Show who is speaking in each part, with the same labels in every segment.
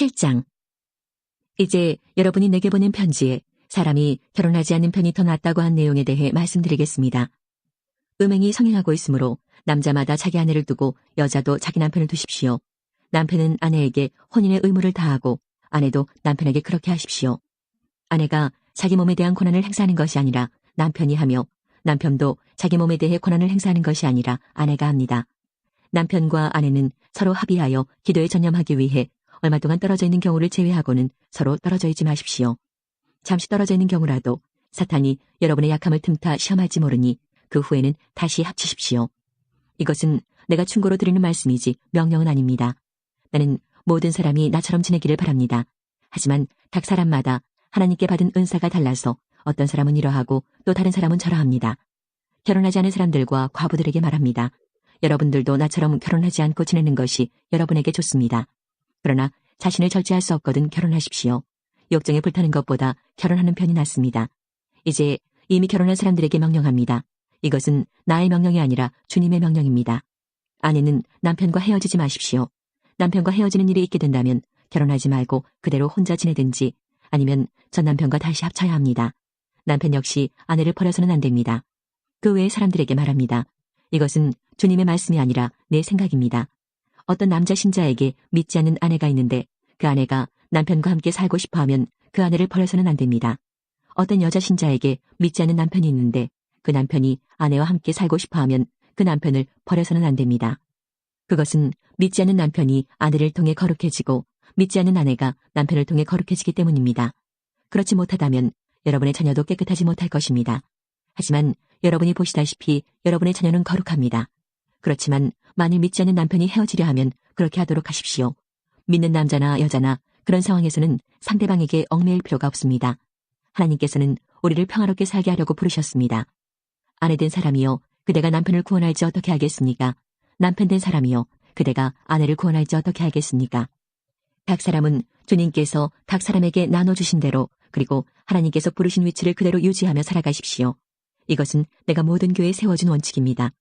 Speaker 1: 7장. 이제 여러분이 내게 보낸 편지에 사람이 결혼하지 않는 편이 더 낫다고 한 내용에 대해 말씀드리겠습니다. 음행이 성행하고 있으므로 남자마다 자기 아내를 두고 여자도 자기 남편을 두십시오. 남편은 아내에게 혼인의 의무를 다하고 아내도 남편에게 그렇게 하십시오. 아내가 자기 몸에 대한 권한을 행사하는 것이 아니라 남편이 하며 남편도 자기 몸에 대해 권한을 행사하는 것이 아니라 아내가 합니다. 남편과 아내는 서로 합의하여 기도에 전념하기 위해 얼마 동안 떨어져 있는 경우를 제외하고는 서로 떨어져 있지 마십시오. 잠시 떨어져 있는 경우라도 사탄이 여러분의 약함을 틈타 시험할지 모르니 그 후에는 다시 합치십시오. 이것은 내가 충고로 드리는 말씀이지 명령은 아닙니다. 나는 모든 사람이 나처럼 지내기를 바랍니다. 하지만 각 사람마다 하나님께 받은 은사가 달라서 어떤 사람은 이러하고 또 다른 사람은 저러합니다. 결혼하지 않은 사람들과 과부들에게 말합니다. 여러분들도 나처럼 결혼하지 않고 지내는 것이 여러분에게 좋습니다. 그러나 자신을 절제할 수 없거든 결혼하십시오. 욕정에 불타는 것보다 결혼하는 편이 낫습니다. 이제 이미 결혼한 사람들에게 명령합니다. 이것은 나의 명령이 아니라 주님의 명령입니다. 아내는 남편과 헤어지지 마십시오. 남편과 헤어지는 일이 있게 된다면 결혼하지 말고 그대로 혼자 지내든지 아니면 전 남편과 다시 합쳐야 합니다. 남편 역시 아내를 버려서는 안 됩니다. 그 외의 사람들에게 말합니다. 이것은 주님의 말씀이 아니라 내 생각입니다. 어떤 남자 신자에게 믿지 않는 아내가 있는데 그 아내가 남편과 함께 살고 싶어하면 그 아내를 버려서는 안 됩니다. 어떤 여자 신자에게 믿지 않는 남편이 있는데 그 남편이 아내와 함께 살고 싶어하면 그 남편을 버려서는 안 됩니다. 그것은 믿지 않는 남편이 아내를 통해 거룩해지고 믿지 않는 아내가 남편을 통해 거룩해지기 때문입니다. 그렇지 못하다면 여러분의 자녀도 깨끗하지 못할 것입니다. 하지만 여러분이 보시다시피 여러분의 자녀는 거룩합니다. 그렇지만 만일 믿지 않는 남편이 헤어지려 하면 그렇게 하도록 하십시오. 믿는 남자나 여자나 그런 상황에서는 상대방에게 얽매일 필요가 없습니다. 하나님께서는 우리를 평화롭게 살게 하려고 부르셨습니다. 아내 된 사람이여 그대가 남편을 구원할지 어떻게 하겠습니까? 남편 된 사람이여 그대가 아내를 구원할지 어떻게 하겠습니까? 각 사람은 주님께서 각 사람에게 나눠주신 대로 그리고 하나님께서 부르신 위치를 그대로 유지하며 살아가십시오. 이것은 내가 모든 교회에 세워준 원칙입니다.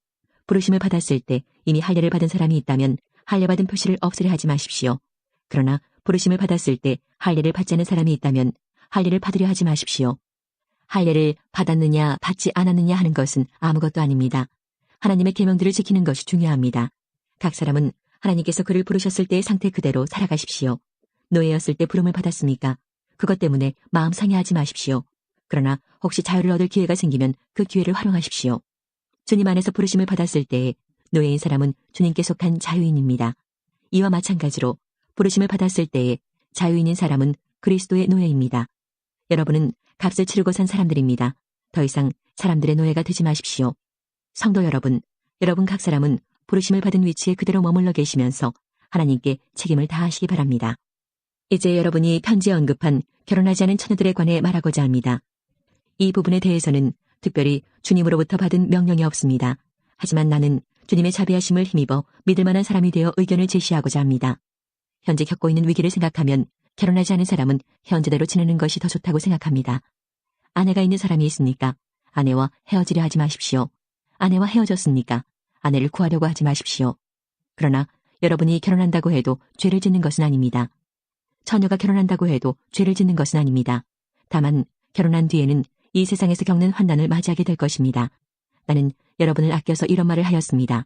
Speaker 1: 부르심을 받았을 때 이미 할례를 받은 사람이 있다면 할례 받은 표시를 없애려 하지 마십시오. 그러나 부르심을 받았을 때 할례를 받지 않은 사람이 있다면 할례를 받으려 하지 마십시오. 할례를 받았느냐 받지 않았느냐 하는 것은 아무것도 아닙니다. 하나님의 계명들을 지키는 것이 중요합니다. 각 사람은 하나님께서 그를 부르셨을 때의 상태 그대로 살아가십시오. 노예였을 때 부름을 받았습니까? 그것 때문에 마음 상해하지 마십시오. 그러나 혹시 자유를 얻을 기회가 생기면 그 기회를 활용하십시오. 주님 안에서 부르심을 받았을 때에 노예인 사람은 주님께 속한 자유인입니다. 이와 마찬가지로 부르심을 받았을 때에 자유인인 사람은 그리스도의 노예입니다. 여러분은 값을 치르고 산 사람들입니다. 더 이상 사람들의 노예가 되지 마십시오. 성도 여러분, 여러분 각 사람은 부르심을 받은 위치에 그대로 머물러 계시면서 하나님께 책임을 다하시기 바랍니다. 이제 여러분이 편지에 언급한 결혼하지 않은 처녀들에 관해 말하고자 합니다. 이 부분에 대해서는 특별히 주님으로부터 받은 명령이 없습니다. 하지만 나는 주님의 자비하심을 힘입어 믿을 만한 사람이 되어 의견을 제시하고자 합니다. 현재 겪고 있는 위기를 생각하면 결혼하지 않은 사람은 현재대로 지내는 것이 더 좋다고 생각합니다. 아내가 있는 사람이 있습니까? 아내와 헤어지려 하지 마십시오. 아내와 헤어졌습니까? 아내를 구하려고 하지 마십시오. 그러나 여러분이 결혼한다고 해도 죄를 짓는 것은 아닙니다. 처녀가 결혼한다고 해도 죄를 짓는 것은 아닙니다. 다만 결혼한 뒤에는 이 세상에서 겪는 환난을 맞이하게 될 것입니다. 나는 여러분을 아껴서 이런 말을 하였습니다.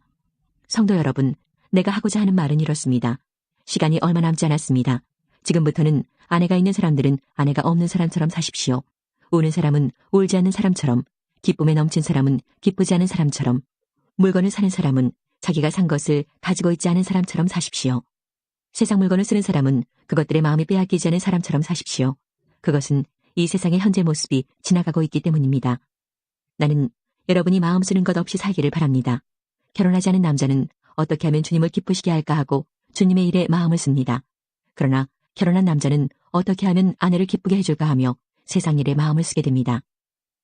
Speaker 1: 성도 여러분, 내가 하고자 하는 말은 이렇습니다. 시간이 얼마 남지 않았습니다. 지금부터는 아내가 있는 사람들은 아내가 없는 사람처럼 사십시오. 우는 사람은 울지 않는 사람처럼, 기쁨에 넘친 사람은 기쁘지 않은 사람처럼, 물건을 사는 사람은 자기가 산 것을 가지고 있지 않은 사람처럼 사십시오. 세상 물건을 쓰는 사람은 그것들의 마음이 빼앗기지 않은 사람처럼 사십시오. 그것은 이 세상의 현재 모습이 지나가고 있기 때문입니다. 나는 여러분이 마음 쓰는 것 없이 살기를 바랍니다. 결혼하지 않은 남자는 어떻게 하면 주님을 기쁘시게 할까 하고 주님의 일에 마음을 씁니다. 그러나 결혼한 남자는 어떻게 하면 아내를 기쁘게 해줄까 하며 세상 일에 마음을 쓰게 됩니다.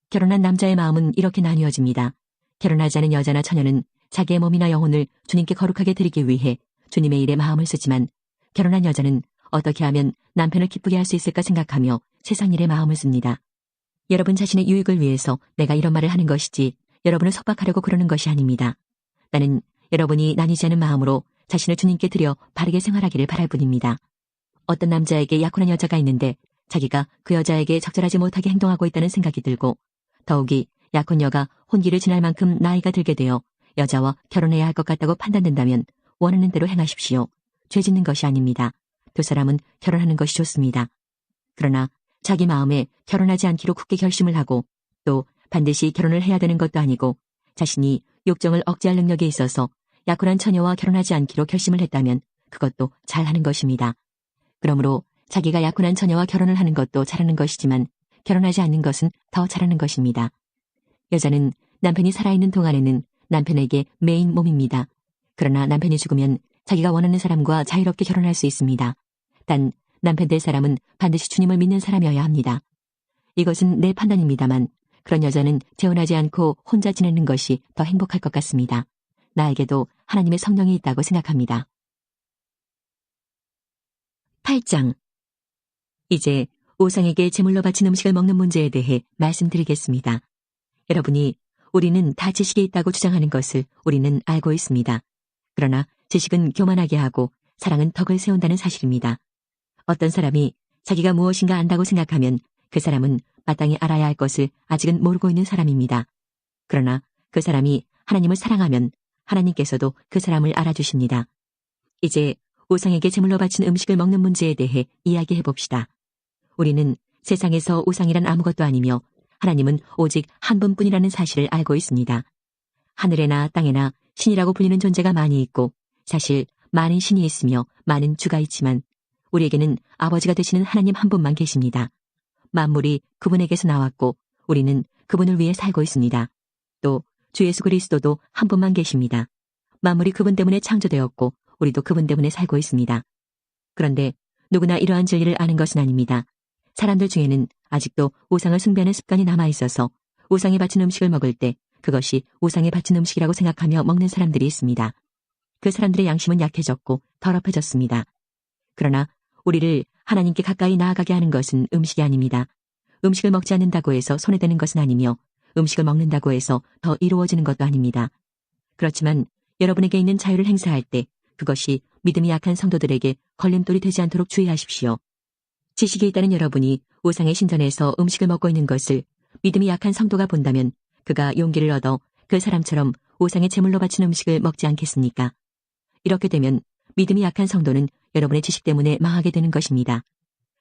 Speaker 1: 결혼한 남자의 마음은 이렇게 나뉘어집니다. 결혼하지 않은 여자나 처녀는 자기의 몸이나 영혼을 주님께 거룩하게 드리기 위해 주님의 일에 마음을 쓰지만 결혼한 여자는 어떻게 하면 남편을 기쁘게 할 수 있을까 생각하며 세상 일에 마음을 씁니다. 여러분 자신의 유익을 위해서 내가 이런 말을 하는 것이지 여러분을 속박하려고 그러는 것이 아닙니다. 나는 여러분이 나뉘지 않은 마음으로 자신을 주님께 드려 바르게 생활하기를 바랄 뿐입니다. 어떤 남자에게 약혼한 여자가 있는데 자기가 그 여자에게 적절하지 못하게 행동하고 있다는 생각이 들고 더욱이 약혼녀가 혼기를 지날 만큼 나이가 들게 되어 여자와 결혼해야 할 것 같다고 판단된다면 원하는 대로 행하십시오. 죄 짓는 것이 아닙니다. 두 사람은 결혼하는 것이 좋습니다. 그러나 자기 마음에 결혼하지 않기로 굳게 결심을 하고 또 반드시 결혼을 해야 되는 것도 아니고 자신이 욕정을 억제할 능력에 있어서 약혼한 처녀와 결혼하지 않기로 결심을 했다면 그것도 잘하는 것입니다. 그러므로 자기가 약혼한 처녀와 결혼을 하는 것도 잘하는 것이지만 결혼하지 않는 것은 더 잘하는 것입니다. 여자는 남편이 살아있는 동안에는 남편에게 매인 몸입니다. 그러나 남편이 죽으면 자기가 원하는 사람과 자유롭게 결혼할 수 있습니다. 단 남편 될 사람은 반드시 주님을 믿는 사람이어야 합니다. 이것은 내 판단입니다만 그런 여자는 재혼하지 않고 혼자 지내는 것이 더 행복할 것 같습니다. 나에게도 하나님의 성령이 있다고 생각합니다. 8장. 이제 우상에게 제물로 바친 음식을 먹는 문제에 대해 말씀드리겠습니다. 여러분이 우리는 다 지식이 있다고 주장하는 것을 우리는 알고 있습니다. 그러나 지식은 교만하게 하고 사랑은 덕을 세운다는 사실입니다. 어떤 사람이 자기가 무엇인가 안다고 생각하면 그 사람은 마땅히 알아야 할 것을 아직은 모르고 있는 사람입니다. 그러나 그 사람이 하나님을 사랑하면 하나님께서도 그 사람을 알아주십니다. 이제 우상에게 제물로 바친 음식을 먹는 문제에 대해 이야기해 봅시다. 우리는 세상에서 우상이란 아무것도 아니며 하나님은 오직 한 분뿐이라는 사실을 알고 있습니다. 하늘에나 땅에나 신이라고 불리는 존재가 많이 있고 사실 많은 신이 있으며 많은 주가 있지만 우리에게는 아버지가 되시는 하나님 한 분만 계십니다. 만물이 그분에게서 나왔고 우리는 그분을 위해 살고 있습니다. 또 주 예수 그리스도도 한 분만 계십니다. 만물이 그분 때문에 창조되었고 우리도 그분 때문에 살고 있습니다. 그런데 누구나 이러한 진리를 아는 것은 아닙니다. 사람들 중에는 아직도 우상을 숭배하는 습관이 남아있어서 우상에 바친 음식을 먹을 때 그것이 우상에 바친 음식이라고 생각하며 먹는 사람들이 있습니다. 그 사람들의 양심은 약해졌고 더럽혀졌습니다. 그러나 우리를 하나님께 가까이 나아가게 하는 것은 음식이 아닙니다. 음식을 먹지 않는다고 해서 손해되는 것은 아니며 음식을 먹는다고 해서 더 이루어지는 것도 아닙니다. 그렇지만 여러분에게 있는 자유를 행사할 때 그것이 믿음이 약한 성도들에게 걸림돌이 되지 않도록 주의하십시오. 지식이 있다는 여러분이 우상의 신전에서 음식을 먹고 있는 것을 믿음이 약한 성도가 본다면 그가 용기를 얻어 그 사람처럼 우상의 제물로 바친 음식을 먹지 않겠습니까? 이렇게 되면 믿음이 약한 성도는 여러분의 지식 때문에 망하게 되는 것입니다.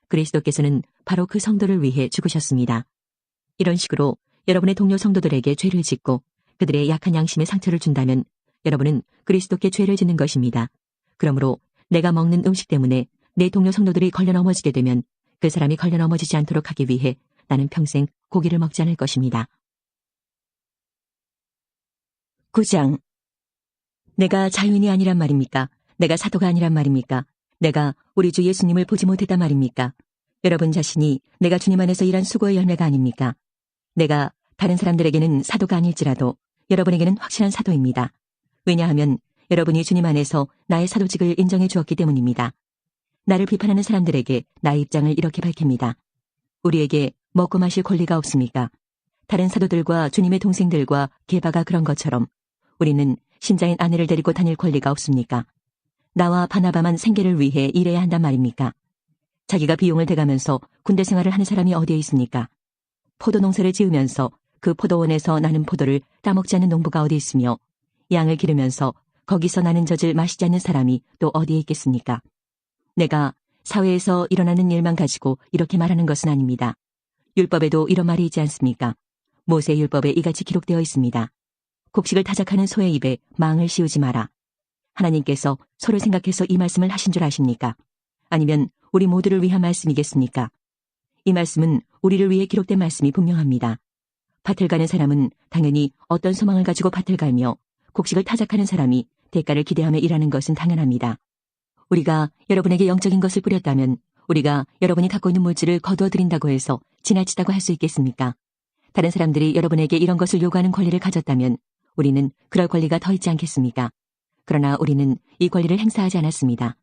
Speaker 1: 그리스도께서는 바로 그 성도를 위해 죽으셨습니다. 이런 식으로 여러분의 동료 성도들에게 죄를 짓고 그들의 약한 양심에 상처를 준다면 여러분은 그리스도께 죄를 짓는 것입니다. 그러므로 내가 먹는 음식 때문에 내 동료 성도들이 걸려 넘어지게 되면 그 사람이 걸려 넘어지지 않도록 하기 위해 나는 평생 고기를 먹지 않을 것입니다. 9장. 내가 자유인이 아니란 말입니까? 내가 사도가 아니란 말입니까? 내가 우리 주 예수님을 보지 못했단 말입니까? 여러분 자신이 내가 주님 안에서 일한 수고의 열매가 아닙니까? 내가 다른 사람들에게는 사도가 아닐지라도 여러분에게는 확실한 사도입니다. 왜냐하면 여러분이 주님 안에서 나의 사도직을 인정해 주었기 때문입니다. 나를 비판하는 사람들에게 나의 입장을 이렇게 밝힙니다. 우리에게 먹고 마실 권리가 없습니까? 다른 사도들과 주님의 동생들과 게바가 그런 것처럼 우리는 신자인 아내를 데리고 다닐 권리가 없습니까? 나와 바나바만 생계를 위해 일해야 한단 말입니까? 자기가 비용을 대가면서 군대 생활을 하는 사람이 어디에 있습니까? 포도 농사를 지으면서 그 포도원에서 나는 포도를 따먹지 않는 농부가 어디 있으며 양을 기르면서 거기서 나는 젖을 마시지 않는 사람이 또 어디에 있겠습니까? 내가 사회에서 일어나는 일만 가지고 이렇게 말하는 것은 아닙니다. 율법에도 이런 말이 있지 않습니까? 모세 율법에 이같이 기록되어 있습니다. 곡식을 타작하는 소의 입에 망을 씌우지 마라. 하나님께서 소를 생각해서 이 말씀을 하신 줄 아십니까? 아니면 우리 모두를 위한 말씀이겠습니까? 이 말씀은 우리를 위해 기록된 말씀이 분명합니다. 밭을 가는 사람은 당연히 어떤 소망을 가지고 밭을 갈며 곡식을 타작하는 사람이 대가를 기대하며 일하는 것은 당연합니다. 우리가 여러분에게 영적인 것을 뿌렸다면 우리가 여러분이 갖고 있는 물질을 거두어 드린다고 해서 지나치다고 할 수 있겠습니까? 다른 사람들이 여러분에게 이런 것을 요구하는 권리를 가졌다면 우리는 그럴 권리가 더 있지 않겠습니까? 그러나 우리는 이 권리를 행사하지 않았습니다.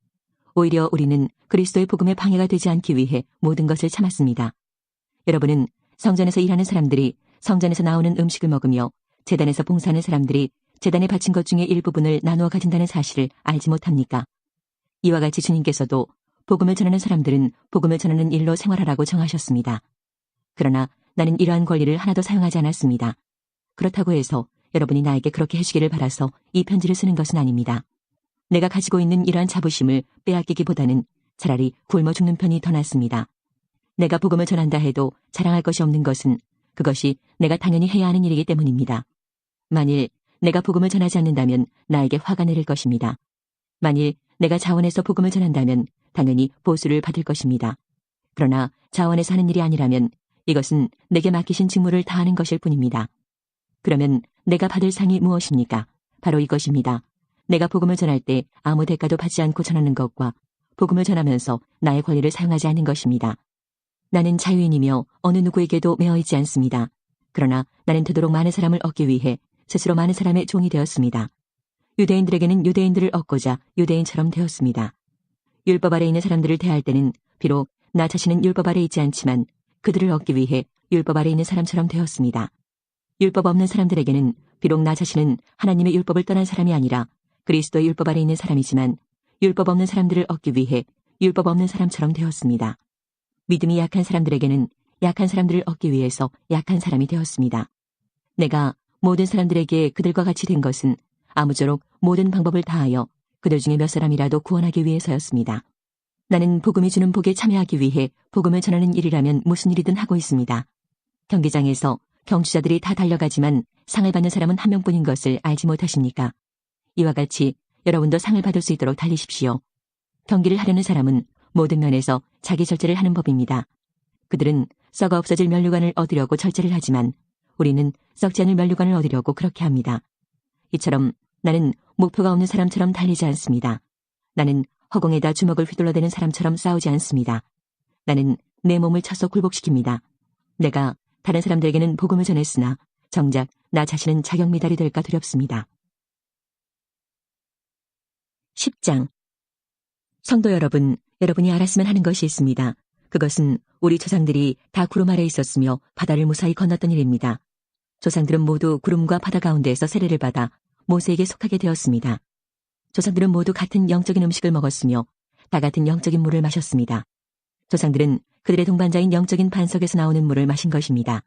Speaker 1: 오히려 우리는 그리스도의 복음에 방해가 되지 않기 위해 모든 것을 참았습니다. 여러분은 성전에서 일하는 사람들이 성전에서 나오는 음식을 먹으며 제단에서 봉사하는 사람들이 제단에 바친 것 중에 일부분을 나누어 가진다는 사실을 알지 못합니까? 이와 같이 주님께서도 복음을 전하는 사람들은 복음을 전하는 일로 생활하라고 정하셨습니다. 그러나 나는 이러한 권리를 하나도 사용하지 않았습니다. 그렇다고 해서 여러분이 나에게 그렇게 해주기를 바라서 이 편지를 쓰는 것은 아닙니다. 내가 가지고 있는 이러한 자부심을 빼앗기기보다는 차라리 굶어 죽는 편이 더 낫습니다. 내가 복음을 전한다 해도 자랑할 것이 없는 것은 그것이 내가 당연히 해야 하는 일이기 때문입니다. 만일 내가 복음을 전하지 않는다면 나에게 화가 내릴 것입니다. 만일 내가 자원해서 복음을 전한다면 당연히 보수를 받을 것입니다. 그러나 자원해서 하는 일이 아니라면 이것은 내게 맡기신 직무를 다하는 것일 뿐입니다. 그러면 내가 받을 상이 무엇입니까? 바로 이것입니다. 내가 복음을 전할 때 아무 대가도 받지 않고 전하는 것과 복음을 전하면서 나의 권리를 사용하지 않는 것입니다. 나는 자유인이며 어느 누구에게도 매어 있지 않습니다. 그러나 나는 되도록 많은 사람을 얻기 위해 스스로 많은 사람의 종이 되었습니다. 유대인들에게는 유대인들을 얻고자 유대인처럼 되었습니다. 율법 아래 있는 사람들을 대할 때는 비록 나 자신은 율법 아래 있지 않지만 그들을 얻기 위해 율법 아래 있는 사람처럼 되었습니다. 율법 없는 사람들에게는 비록 나 자신은 하나님의 율법을 떠난 사람이 아니라 그리스도의 율법 아래 있는 사람이지만 율법 없는 사람들을 얻기 위해 율법 없는 사람처럼 되었습니다. 믿음이 약한 사람들에게는 약한 사람들을 얻기 위해서 약한 사람이 되었습니다. 내가 모든 사람들에게 그들과 같이 된 것은 아무쪼록 모든 방법을 다하여 그들 중에 몇 사람이라도 구원하기 위해서였습니다. 나는 복음이 주는 복에 참여하기 위해 복음을 전하는 일이라면 무슨 일이든 하고 있습니다. 경기장에서 경주자들이 다 달려가지만 상을 받는 사람은 한 명뿐인 것을 알지 못하십니까? 이와 같이 여러분도 상을 받을 수 있도록 달리십시오. 경기를 하려는 사람은 모든 면에서 자기 절제를 하는 법입니다. 그들은 썩어 없어질 면류관을 얻으려고 절제를 하지만 우리는 썩지 않을 면류관을 얻으려고 그렇게 합니다. 이처럼 나는 목표가 없는 사람처럼 달리지 않습니다. 나는 허공에다 주먹을 휘둘러대는 사람처럼 싸우지 않습니다. 나는 내 몸을 쳐서 굴복시킵니다. 내가 다른 사람들에게는 복음을 전했으나 정작 나 자신은 자격미달이 될까 두렵습니다. 10장. 성도 여러분, 여러분이 알았으면 하는 것이 있습니다. 그것은 우리 조상들이 다 구름 아래 있었으며 바다를 무사히 건넜던 일입니다. 조상들은 모두 구름과 바다 가운데에서 세례를 받아 모세에게 속하게 되었습니다. 조상들은 모두 같은 영적인 음식을 먹었으며 다 같은 영적인 물을 마셨습니다. 조상들은 그들의 동반자인 영적인 반석에서 나오는 물을 마신 것입니다.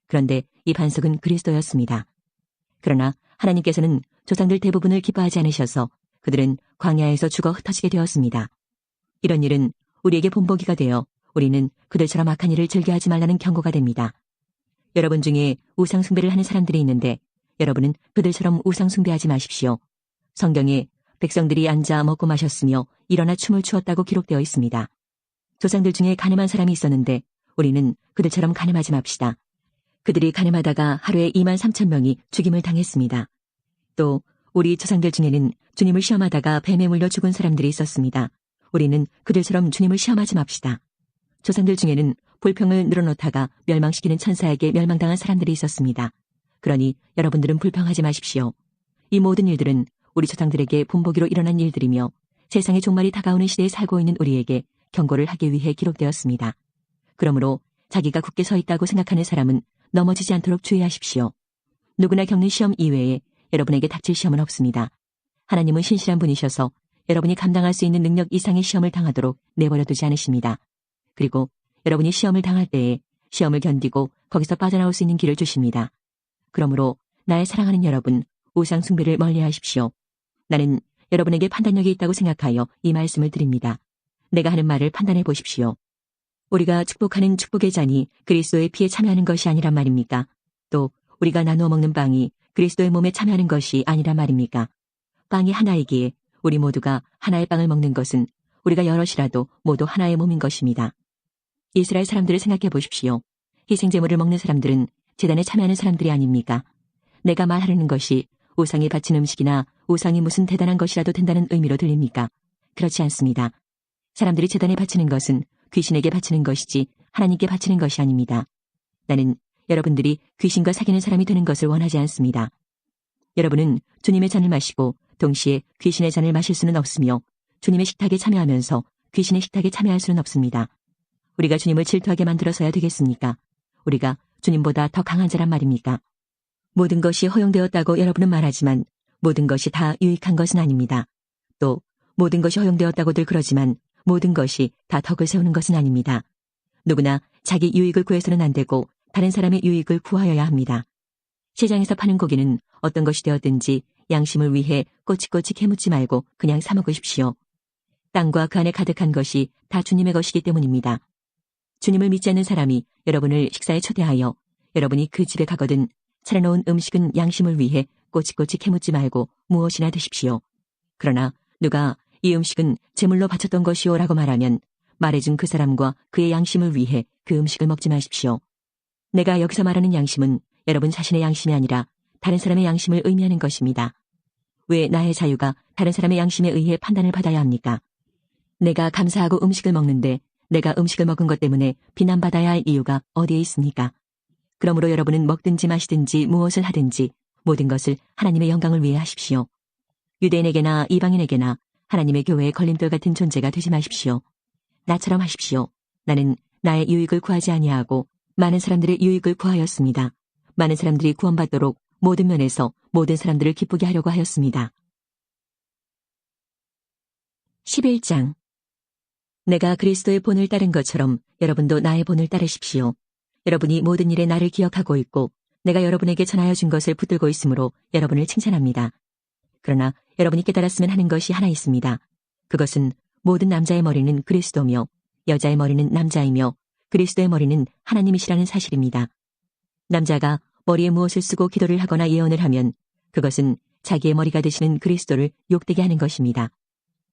Speaker 1: 그런데 이 반석은 그리스도였습니다. 그러나 하나님께서는 조상들 대부분을 기뻐하지 않으셔서 그들은 광야에서 죽어 흩어지게 되었습니다. 이런 일은 우리에게 본보기가 되어 우리는 그들처럼 악한 일을 즐겨하지 말라는 경고가 됩니다. 여러분 중에 우상 숭배를 하는 사람들이 있는데 여러분은 그들처럼 우상 숭배하지 마십시오. 성경에 백성들이 앉아 먹고 마셨으며 일어나 춤을 추었다고 기록되어 있습니다. 조상들 중에 가늠한 사람이 있었는데 우리는 그들처럼 가늠하지 맙시다. 그들이 가늠하다가 하루에 23,000명이 죽임을 당했습니다. 또 우리 조상들 중에는 주님을 시험하다가 뱀에 물려 죽은 사람들이 있었습니다. 우리는 그들처럼 주님을 시험하지 맙시다. 조상들 중에는 불평을 늘어놓다가 멸망시키는 천사에게 멸망당한 사람들이 있었습니다. 그러니 여러분들은 불평하지 마십시오. 이 모든 일들은 우리 조상들에게 본보기로 일어난 일들이며 세상의 종말이 다가오는 시대에 살고 있는 우리에게 경고를 하기 위해 기록되었습니다. 그러므로 자기가 굳게 서 있다고 생각하는 사람은 넘어지지 않도록 주의하십시오. 누구나 겪는 시험 이외에 여러분에게 닥칠 시험은 없습니다. 하나님은 신실한 분이셔서 여러분이 감당할 수 있는 능력 이상의 시험을 당하도록 내버려 두지 않으십니다. 그리고 여러분이 시험을 당할 때에 시험을 견디고 거기서 빠져나올 수 있는 길을 주십니다. 그러므로 나의 사랑하는 여러분, 우상 숭배를 멀리하십시오. 나는 여러분에게 판단력이 있다고 생각하여 이 말씀을 드립니다. 내가 하는 말을 판단해 보십시오. 우리가 축복하는 축복의 잔이 그리스도의 피에 참여하는 것이 아니란 말입니까? 또 우리가 나누어 먹는 빵이 그리스도의 몸에 참여하는 것이 아니란 말입니까? 빵이 하나이기에 우리 모두가 하나의 빵을 먹는 것은 우리가 여럿이라도 모두 하나의 몸인 것입니다. 이스라엘 사람들을 생각해 보십시오. 희생제물을 먹는 사람들은 제단에 참여하는 사람들이 아닙니까? 내가 말하려는 것이 우상이 바친 음식이나 우상이 무슨 대단한 것이라도 된다는 의미로 들립니까? 그렇지 않습니다. 사람들이 제단에 바치는 것은 귀신에게 바치는 것이지 하나님께 바치는 것이 아닙니다. 나는 여러분들이 귀신과 사귀는 사람이 되는 것을 원하지 않습니다. 여러분은 주님의 잔을 마시고 동시에 귀신의 잔을 마실 수는 없으며 주님의 식탁에 참여하면서 귀신의 식탁에 참여할 수는 없습니다. 우리가 주님을 질투하게 만들어서야 되겠습니까? 우리가 주님보다 더 강한 자란 말입니까? 모든 것이 허용되었다고 여러분은 말하지만 모든 것이 다 유익한 것은 아닙니다. 또 모든 것이 허용되었다고들 그러지만 모든 것이 다 덕을 세우는 것은 아닙니다. 누구나 자기 유익을 구해서는 안 되고 다른 사람의 유익을 구하여야 합니다. 시장에서 파는 고기는 어떤 것이 되었든지 양심을 위해 꼬치꼬치 캐묻지 말고 그냥 사 먹으십시오. 땅과 그 안에 가득한 것이 다 주님의 것이기 때문입니다. 주님을 믿지 않는 사람이 여러분을 식사에 초대하여 여러분이 그 집에 가거든 차려놓은 음식은 양심을 위해 꼬치꼬치 캐묻지 말고 무엇이나 드십시오. 그러나 누가 이 음식은 제물로 바쳤던 것이오 라고 말하면 말해준 그 사람과 그의 양심을 위해 그 음식을 먹지 마십시오. 내가 여기서 말하는 양심은 여러분 자신의 양심이 아니라 다른 사람의 양심을 의미하는 것입니다. 왜 나의 자유가 다른 사람의 양심에 의해 판단을 받아야 합니까? 내가 감사하고 음식을 먹는데 내가 음식을 먹은 것 때문에 비난받아야 할 이유가 어디에 있습니까? 그러므로 여러분은 먹든지 마시든지 무엇을 하든지 모든 것을 하나님의 영광을 위해 하십시오. 유대인에게나 이방인에게나 하나님의 교회에 걸림돌 같은 존재가 되지 마십시오. 나처럼 하십시오. 나는 나의 유익을 구하지 아니하고 많은 사람들의 유익을 구하였습니다. 많은 사람들이 구원받도록 모든 면에서 모든 사람들을 기쁘게 하려고 하였습니다. 11장 내가 그리스도의 본을 따른 것처럼 여러분도 나의 본을 따르십시오. 여러분이 모든 일에 나를 기억하고 있고 내가 여러분에게 전하여 준 것을 붙들고 있으므로 여러분을 칭찬합니다. 그러나 여러분이 깨달았으면 하는 것이 하나 있습니다. 그것은 모든 남자의 머리는 그리스도며 여자의 머리는 남자이며 그리스도의 머리는 하나님이시라는 사실입니다. 남자가 머리에 무엇을 쓰고 기도를 하거나 예언을 하면 그것은 자기의 머리가 되시는 그리스도를 욕되게 하는 것입니다.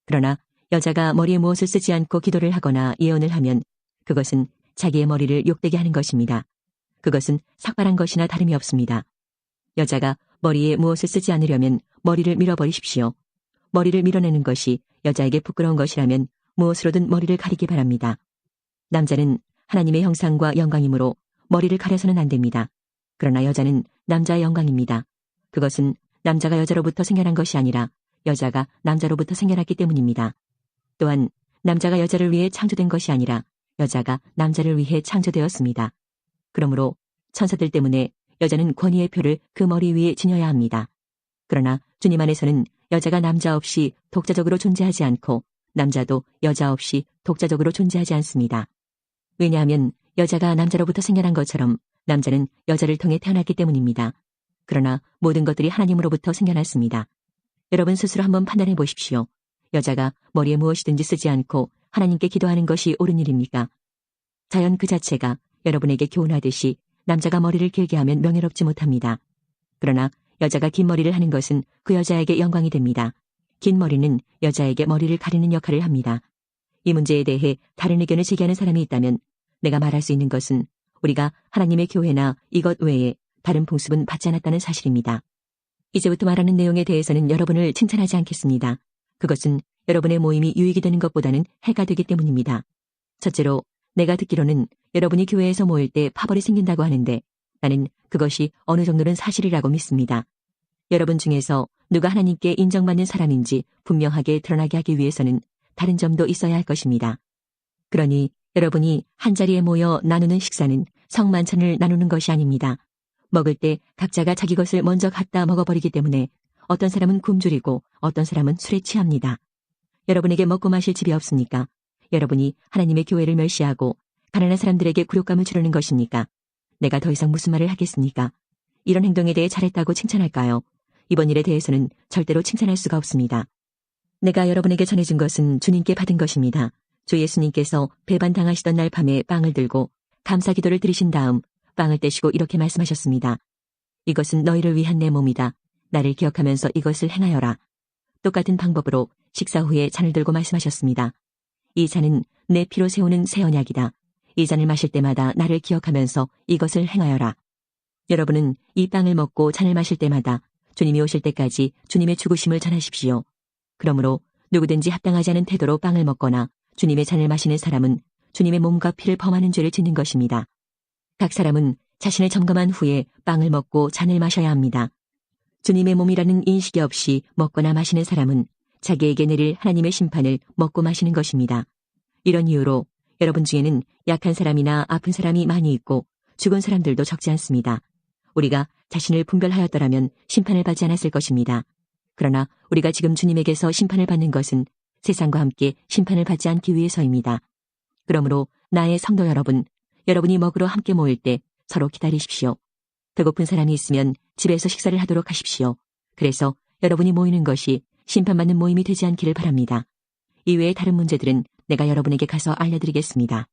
Speaker 1: 그러나 여자가 머리에 무엇을 쓰지 않고 기도를 하거나 예언을 하면 그것은 자기의 머리를 욕되게 하는 것입니다. 그것은 삭발한 것이나 다름이 없습니다. 여자가 머리에 무엇을 쓰지 않으려면 머리를 밀어버리십시오. 머리를 밀어내는 것이 여자에게 부끄러운 것이라면 무엇으로든 머리를 가리기 바랍니다. 남자는 하나님의 형상과 영광이므로 머리를 가려서는 안 됩니다. 그러나 여자는 남자의 영광입니다. 그것은 남자가 여자로부터 생겨난 것이 아니라 여자가 남자로부터 생겨났기 때문입니다. 또한 남자가 여자를 위해 창조된 것이 아니라 여자가 남자를 위해 창조되었습니다. 그러므로 천사들 때문에 여자는 권위의 표를 그 머리 위에 지녀야 합니다. 그러나 주님 안에서는 여자가 남자 없이 독자적으로 존재하지 않고 남자도 여자 없이 독자적으로 존재하지 않습니다. 왜냐하면 여자가 남자로부터 생겨난 것처럼 남자는 여자를 통해 태어났기 때문입니다. 그러나 모든 것들이 하나님으로부터 생겨났습니다. 여러분 스스로 한번 판단해 보십시오. 여자가 머리에 무엇이든지 쓰지 않고 하나님께 기도하는 것이 옳은 일입니까? 자연 그 자체가 여러분에게 교훈하듯이 남자가 머리를 길게 하면 명예롭지 못합니다. 그러나 여자가 긴 머리를 하는 것은 그 여자에게 영광이 됩니다. 긴 머리는 여자에게 머리를 가리는 역할을 합니다. 이 문제에 대해 다른 의견을 제기하는 사람이 있다면 내가 말할 수 있는 것은 우리가 하나님의 교회나 이것 외에 다른 풍습은 받지 않았다는 사실입니다. 이제부터 말하는 내용에 대해서는 여러분을 칭찬하지 않겠습니다. 그것은 여러분의 모임이 유익이 되는 것보다는 해가 되기 때문입니다. 첫째로 내가 듣기로는 여러분이 교회에서 모일 때 파벌이 생긴다고 하는데 나는 그것이 어느 정도는 사실이라고 믿습니다. 여러분 중에서 누가 하나님께 인정받는 사람인지 분명하게 드러나게 하기 위해서는 다른 점도 있어야 할 것입니다. 그러니 여러분이 한자리에 모여 나누는 식사는 성만찬을 나누는 것이 아닙니다. 먹을 때 각자가 자기 것을 먼저 갖다 먹어버리기 때문에 어떤 사람은 굶주리고 어떤 사람은 술에 취합니다. 여러분에게 먹고 마실 집이 없습니까? 여러분이 하나님의 교회를 멸시하고 가난한 사람들에게 굴욕감을 주려는 것입니까? 내가 더 이상 무슨 말을 하겠습니까? 이런 행동에 대해 잘했다고 칭찬할까요? 이번 일에 대해서는 절대로 칭찬할 수가 없습니다. 내가 여러분에게 전해준 것은 주님께 받은 것입니다. 주 예수님께서 배반당하시던 날 밤에 빵을 들고 감사기도를 드리신 다음 빵을 떼시고 이렇게 말씀하셨습니다. 이것은 너희를 위한 내 몸이다. 나를 기억하면서 이것을 행하여라. 똑같은 방법으로 식사 후에 잔을 들고 말씀하셨습니다. 이 잔은 내 피로 세우는 새 언약이다. 이 잔을 마실 때마다 나를 기억하면서 이것을 행하여라. 여러분은 이 빵을 먹고 잔을 마실 때마다 주님이 오실 때까지 주님의 죽으심을 전하십시오. 그러므로 누구든지 합당하지 않은 태도로 빵을 먹거나 주님의 잔을 마시는 사람은 주님의 몸과 피를 범하는 죄를 짓는 것입니다. 각 사람은 자신을 점검한 후에 빵을 먹고 잔을 마셔야 합니다. 주님의 몸이라는 인식이 없이 먹거나 마시는 사람은 자기에게 내릴 하나님의 심판을 먹고 마시는 것입니다. 이런 이유로 여러분 중에는 약한 사람이나 아픈 사람이 많이 있고 죽은 사람들도 적지 않습니다. 우리가 자신을 분별하였더라면 심판을 받지 않았을 것입니다. 그러나 우리가 지금 주님에게서 심판을 받는 것은 세상과 함께 심판을 받지 않기 위해서입니다. 그러므로 나의 성도 여러분, 여러분이 먹으러 함께 모일 때 서로 기다리십시오. 배고픈 사람이 있으면 집에서 식사를 하도록 하십시오. 그래서 여러분이 모이는 것이 심판받는 모임이 되지 않기를 바랍니다. 이외의 다른 문제들은 내가 여러분에게 가서 알려드리겠습니다.